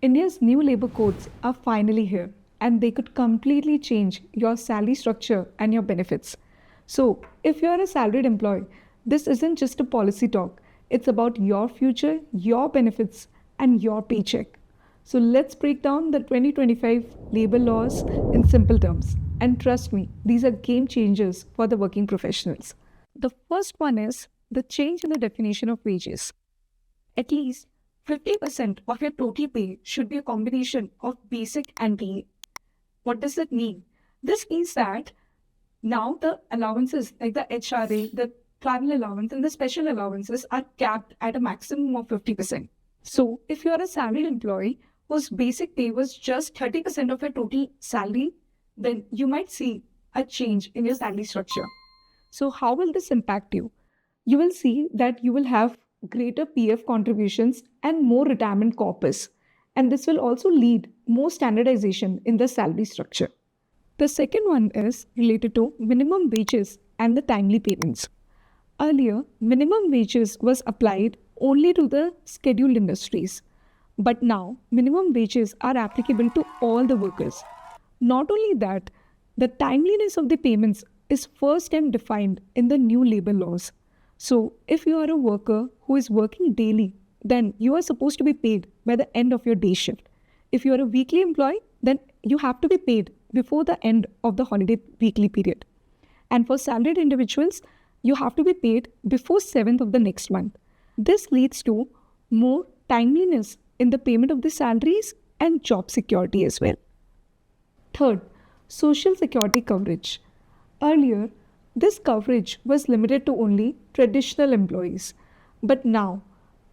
India's new labor codes are finally here, and they could completely change your salary structure and your benefits. So, if you're a salaried employee, this isn't just a policy talk, it's about your future, your benefits, and your paycheck. So, let's break down the 2025 labor laws in simple terms. And trust me, these are game changers for the working professionals. The first one is the change in the definition of wages. At least 50% of your total pay should be a combination of basic and DA. What does that mean? This means that now the allowances like the HRA, the travel allowance, and the special allowances are capped at a maximum of 50%. So if you're a salaried employee whose basic pay was just 30% of your total salary, then you might see a change in your salary structure. So how will this impact you? You will see that you will have greater PF contributions and more retirement corpus. And this will also lead more standardization in the salary structure. The second one is related to minimum wages and the timely payments. Earlier, minimum wages was applied only to the scheduled industries. But now, minimum wages are applicable to all the workers. Not only that, the timeliness of the payments is first time defined in the new labor laws. So, if you are a worker who is working daily, then you are supposed to be paid by the end of your day shift. If you are a weekly employee, then you have to be paid before the end of the holiday weekly period. And for salaried individuals, you have to be paid before 7th of the next month. This leads to more timeliness in the payment of the salaries and job security as well. Third, social security coverage. Earlier, this coverage was limited to only traditional employees. But now,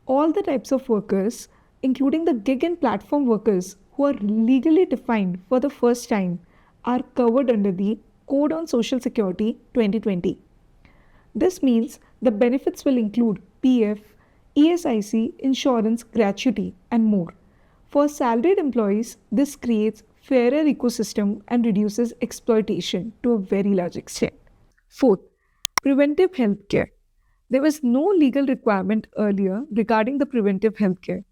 all the types of workers, including the gig and platform workers who are legally defined for the first time, are covered under the Code on Social Security 2020. This means the benefits will include PF, ESIC, insurance, gratuity, and more. For salaried employees, this creates fairer ecosystem and reduces exploitation to a very large extent. Fourth, preventive healthcare. There was no legal requirement earlier regarding the preventive healthcare,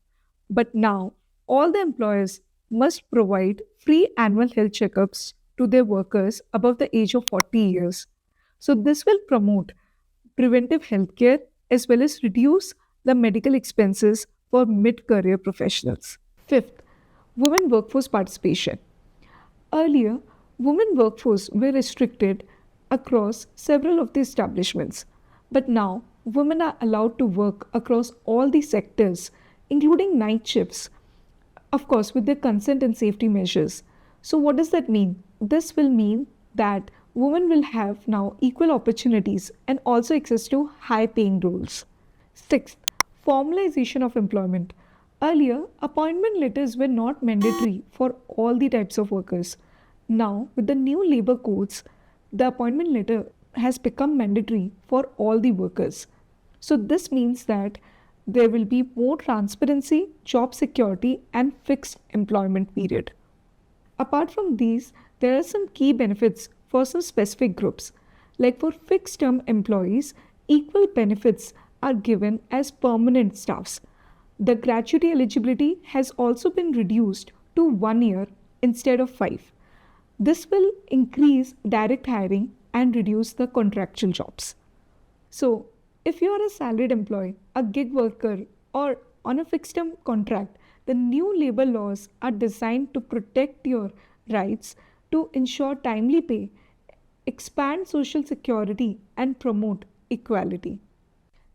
but now all the employers must provide free annual health checkups to their workers above the age of 40 years. So, this will promote preventive healthcare as well as reduce the medical expenses for mid career professionals. Fifth, women workforce participation. Earlier, women workforce were restricted across several of the establishments, but now women are allowed to work across all the sectors, including night shifts, of course, with their consent and safety measures. So, what does that mean? This will mean that women will have now equal opportunities and also access to high paying roles. Sixth, formalization of employment. Earlier, appointment letters were not mandatory for all the types of workers. Now, with the new labor codes, the appointment letter has become mandatory for all the workers. So, this means that there will be more transparency, job security, and fixed employment period. Apart from these, there are some key benefits for some specific groups. Like for fixed term employees, equal benefits are given as permanent staffs. The gratuity eligibility has also been reduced to 1 year instead of 5. This will increase direct hiring and reduce the contractual jobs. So, if you are a salaried employee, a gig worker, or on a fixed term contract, the new labor laws are designed to protect your rights, to ensure timely pay, expand social security, and promote equality.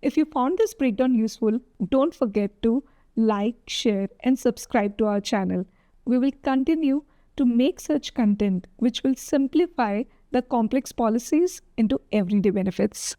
If you found this breakdown useful, don't forget to like, share, and subscribe to our channel. We will continue to make such content which will simplify the complex policies into everyday benefits.